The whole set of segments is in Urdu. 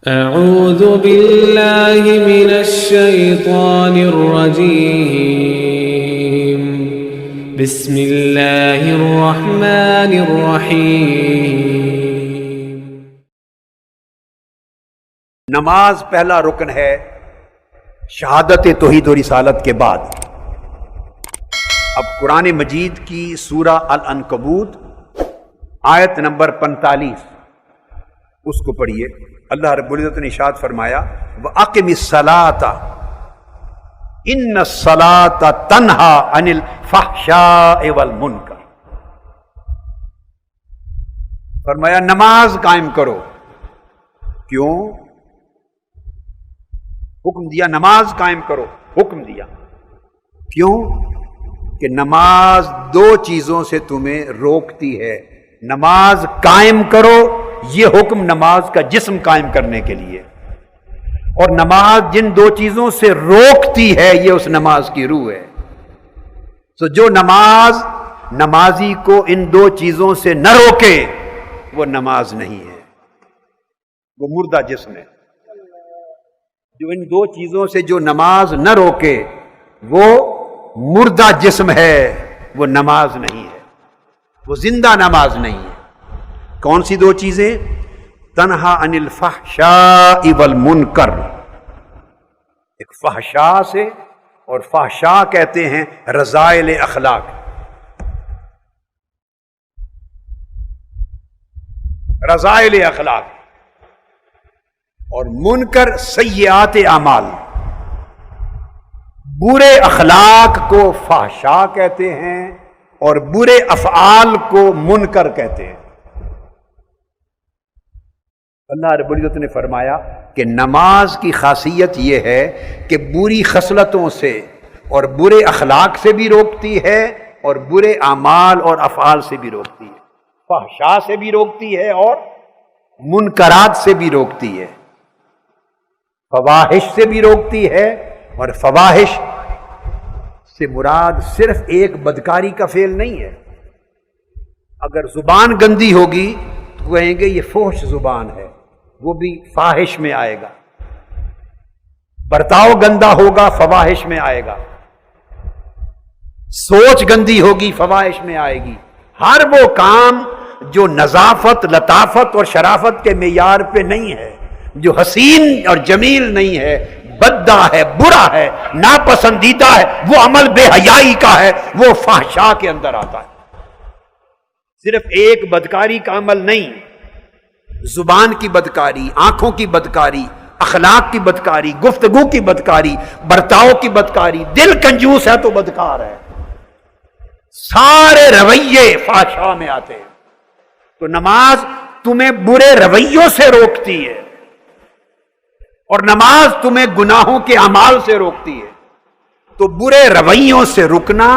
اعوذ باللہ من الشیطان الرجیم بسم اللہ الرحمن الرحیم۔ نماز پہلا رکن ہے شہادت توحید و رسالت کے بعد۔ اب قرآن مجید کی سورہ العنکبوت آیت نمبر 45 اس کو پڑھیے۔ اللہ رب العزت نے ارشاد فرمایا وَأَقِمِ الصَّلَاةَ إِنَّ الصَّلَاةَ تَنْهَى عَنِ الْفَحْشَاءِ وَالْمُنکَرِ۔ فرمایا نماز قائم کرو۔ کیوں حکم دیا؟ نماز قائم کرو، حکم دیا۔ کیوں؟ کہ نماز دو چیزوں سے تمہیں روکتی ہے۔ نماز قائم کرو، یہ حکم نماز کا جسم قائم کرنے کے لیے، اور نماز جن دو چیزوں سے روکتی ہے یہ اس نماز کی روح ہے۔ تو جو نمازی کو ان دو چیزوں سے نہ روکے وہ نماز نہیں ہے، وہ مردہ جسم ہے۔ جو ان دو چیزوں سے جو نماز نہ روکے وہ مردہ جسم ہے، وہ نماز نہیں ہے، وہ زندہ نماز نہیں ہے۔ کون سی دو چیزیں؟ تنہا عن الفحشاء والمنکر، ایک فحشاء سے، اور فحشاء کہتے ہیں رذائل اخلاق، رذائل اخلاق، اور منکر سیئات اعمال۔ برے اخلاق کو فحشاء کہتے ہیں اور برے افعال کو منکر کہتے ہیں۔ اللہ رب العزت نے فرمایا کہ نماز کی خاصیت یہ ہے کہ بری خصلتوں سے اور برے اخلاق سے بھی روکتی ہے اور برے اعمال اور افعال سے بھی روکتی ہے، فحشاء سے بھی روکتی ہے اور منکرات سے بھی روکتی ہے، فواحش سے بھی روکتی ہے۔ اور فواحش سے مراد صرف ایک بدکاری کا فعل نہیں ہے۔ اگر زبان گندی ہوگی تو کہیں گے یہ فحش زبان ہے، وہ بھی فاحش میں آئے گا۔ برتاؤ گندا ہوگا، فواحش میں آئے گا۔ سوچ گندی ہوگی، فواحش میں آئے گی۔ ہر وہ کام جو نظافت، لطافت اور شرافت کے معیار پہ نہیں ہے، جو حسین اور جمیل نہیں ہے، بددہ ہے، برا ہے، ناپسندیدہ ہے، وہ عمل بے حیائی کا ہے، وہ فحشاء کے اندر آتا ہے۔ صرف ایک بدکاری کا عمل نہیں، زبان کی بدکاری، آنکھوں کی بدکاری، اخلاق کی بدکاری، گفتگو کی بدکاری، برتاؤ کی بدکاری، دل کنجوس ہے تو بدکار ہے، سارے رویے فحشاء میں آتے ہیں۔ تو نماز تمہیں برے رویوں سے روکتی ہے، اور نماز تمہیں گناہوں کے اعمال سے روکتی ہے۔ تو برے رویوں سے رکنا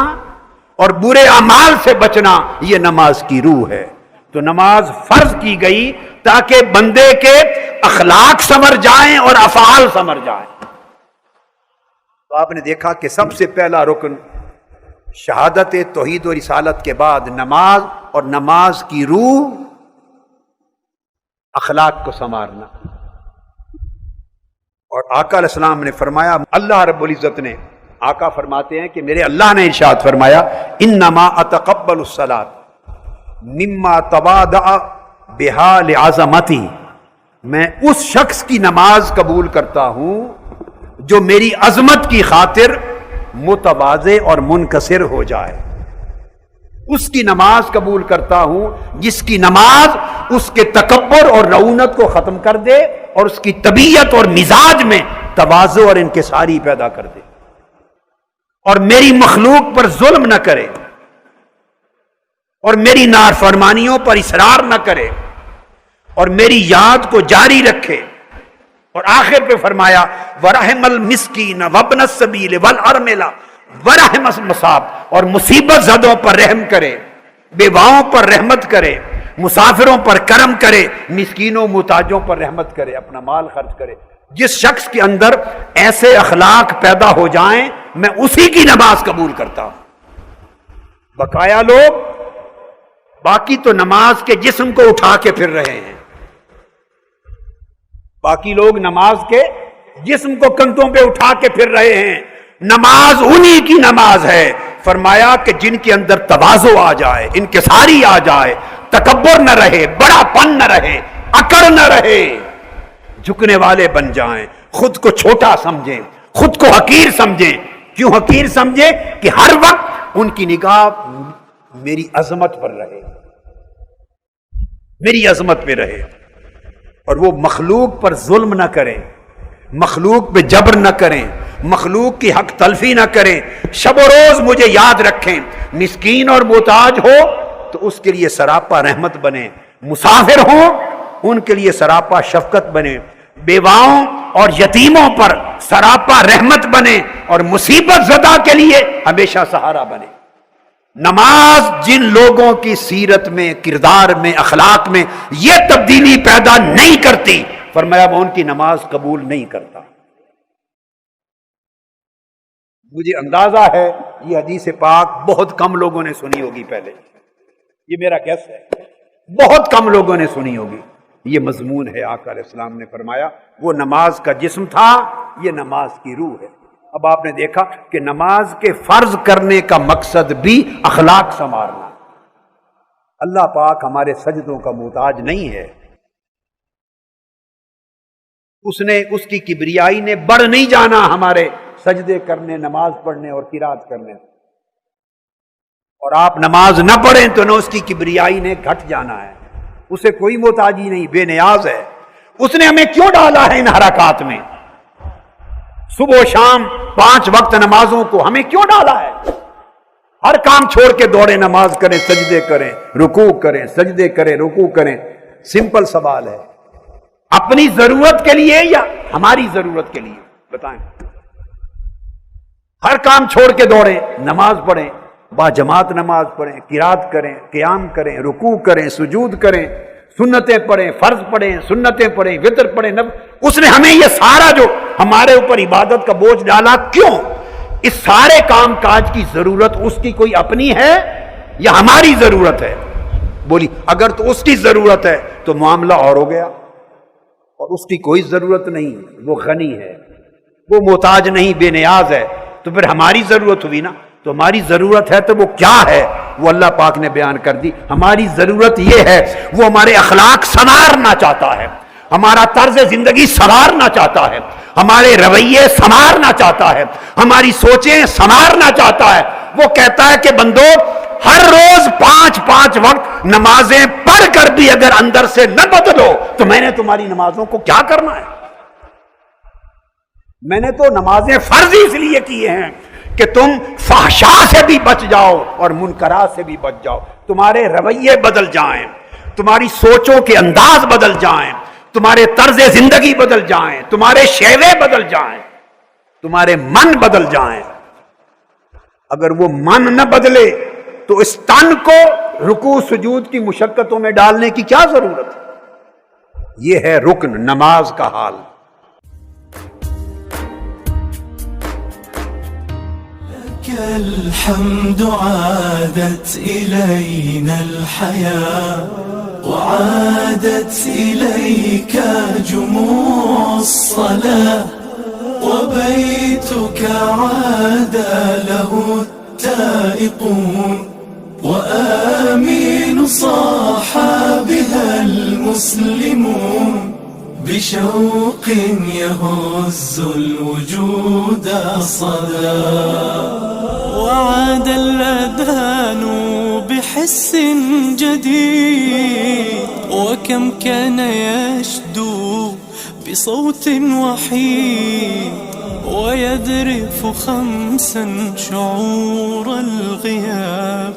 اور برے اعمال سے بچنا یہ نماز کی روح ہے۔ تو نماز فرض کی گئی تاکہ بندے کے اخلاق سنور جائیں اور افعال سنور جائیں۔ تو آپ نے دیکھا کہ سب سے پہلا رکن شہادت توحید و رسالت کے بعد نماز، اور نماز کی روح اخلاق کو سنوارنا۔ اور آقا علیہ السلام نے فرمایا، اللہ رب العزت نے، آقا فرماتے ہیں کہ میرے اللہ نے ارشاد فرمایا انما اتقبل الصلاۃ مما تواضع بها لعظمتی، میں اس شخص کی نماز قبول کرتا ہوں جو میری عظمت کی خاطر متواضع اور منکسر ہو جائے۔ اس کی نماز قبول کرتا ہوں جس کی نماز اس کے تکبر اور رعونت کو ختم کر دے اور اس کی طبیعت اور مزاج میں تواضع اور انکساری پیدا کر دے، اور میری مخلوق پر ظلم نہ کرے، اور میری نافرمانیوں پر اصرار نہ کرے، اور میری یاد کو جاری رکھے۔ اور آخر پہ فرمایا وَرَحِمَ الْمِسْكِينَ وَابْنَ السَّبِيلِ وَالْأَرْمِلَ وَرَحِمَ الْمُصَابِ، اور مصیبت زدوں پر رحم کرے، بیواؤں پر رحمت کرے، مسافروں پر کرم کرے، مسکینوں محتاجوں پر رحمت کرے، اپنا مال خرچ کرے۔ جس شخص کے اندر ایسے اخلاق پیدا ہو جائیں میں اسی کی نماز قبول کرتا ہوں۔ بقایا لوگ باقی تو نماز کے جسم کو اٹھا کے پھر رہے ہیں، باقی لوگ نماز کے جسم کو کندھوں پہ اٹھا کے پھر رہے ہیں. نماز انہی کی نماز ہے. فرمایا کہ جن کے اندر تواضع آ جائے, انکساری آ جائے, تکبر نہ رہے, بڑا پن نہ رہے, اکڑ نہ رہے, جھکنے والے بن جائیں, خود کو چھوٹا سمجھیں, خود کو حقیر سمجھیں. کیوں حقیر سمجھیں؟ کہ ہر وقت ان کی نگاہ میری عظمت پر رہے, میری عظمت پہ رہے, اور وہ مخلوق پر ظلم نہ کریں, مخلوق پہ جبر نہ کریں, مخلوق کی حق تلفی نہ کریں. شب و روز مجھے یاد رکھیں. مسکین اور محتاج ہو تو اس کے لیے سراپا رحمت بنے, مسافر ہوں ان کے لیے سراپا شفقت بنے, بیواؤں اور یتیموں پر سراپا رحمت بنے, اور مصیبت زدہ کے لیے ہمیشہ سہارا بنے. نماز جن لوگوں کی سیرت میں, کردار میں, اخلاق میں یہ تبدیلی پیدا نہیں کرتی, فرمایا میں ان کی نماز قبول نہیں کرتا. مجھے اندازہ ہے یہ حدیث پاک بہت کم لوگوں نے سنی ہوگی پہلے, یہ میرا گیس ہے, بہت کم لوگوں نے سنی ہوگی. یہ مضمون ہے. آقا علیہ السلام نے فرمایا وہ نماز کا جسم تھا, یہ نماز کی روح ہے. اب آپ نے دیکھا کہ نماز کے فرض کرنے کا مقصد بھی اخلاق سنوارنا. اللہ پاک ہمارے سجدوں کا محتاج نہیں ہے. اس کی کبریائی نے بڑھ نہیں جانا ہمارے سجدے کرنے, نماز پڑھنے اور قرات کرنے. اور آپ نماز نہ پڑھیں تو نہ اس کی کبریائی نے گھٹ جانا ہے. اسے کوئی محتاجی نہیں, بے نیاز ہے. اس نے ہمیں کیوں ڈالا ہے ان حرکات میں؟ صبح و شام 5 وقت نمازوں کو ہمیں کیوں ڈالا ہے؟ ہر کام چھوڑ کے دوڑے, نماز کریں, سجدے کریں, رکوع کریں, سجدے کریں, رکوع کریں. سمپل سوال ہے, اپنی ضرورت کے لیے یا ہماری ضرورت کے لیے؟ بتائیں. ہر کام چھوڑ کے دوڑیں, نماز پڑھیں, با جماعت نماز پڑھیں, قرات کریں, قیام کریں, رکوع کریں, سجود کریں, سنتیں پڑھیں, فرض پڑھیں, سنتیں پڑھیں, وتر پڑھیں. اس نے ہمیں یہ سارا جو ہمارے اوپر عبادت کا بوجھ ڈالا کیوں؟ اس سارے کام کاج کی ضرورت اس کی کوئی اپنی ہے یا ہماری ضرورت ہے؟ بولی اگر تو اس کی ضرورت ہے تو معاملہ اور ہو گیا, اور اس کی کوئی ضرورت نہیں, وہ غنی ہے, وہ محتاج نہیں, بے نیاز ہے. تو پھر ہماری ضرورت ہوئی نا. تو ہماری ضرورت ہے تو وہ کیا ہے؟ وہ اللہ پاک نے بیان کر دی. ہماری ضرورت یہ ہے, وہ ہمارے اخلاق سنوارنا چاہتا ہے, ہمارا طرز زندگی سنوارنا چاہتا ہے, ہمارے رویے سنوارنا چاہتا ہے, ہماری سوچیں سنوارنا چاہتا ہے. وہ کہتا ہے کہ بندو ہر روز 5 وقت نمازیں پڑھ کر بھی اگر اندر سے نہ بدلو تو میں نے تمہاری نمازوں کو کیا کرنا ہے؟ میں نے تو نمازیں فرض اس لیے کیے ہیں کہ تم فحشا سے بھی بچ جاؤ اور منکرات سے بھی بچ جاؤ, تمہارے رویے بدل جائیں, تمہاری سوچوں کے انداز بدل جائیں, تمہارے طرز زندگی بدل جائیں, تمہارے شیوے بدل جائیں, تمہارے من بدل جائیں. اگر وہ من نہ بدلے تو اس تن کو رکوع سجود کی مشقتوں میں ڈالنے کی کیا ضرورت ہے؟ یہ ہے رکن نماز کا حال. الحمد عادت إلينا الحياة وعادت إليك جموع الصلاة وبيتك عاد له التائقون وآمين صاح بها المسلمون بشوق يهز الوجود صدى وعاد الأذان بحس جديد وكم كان يشدو بصوت وحيد ويذرف 5 شعور الغياب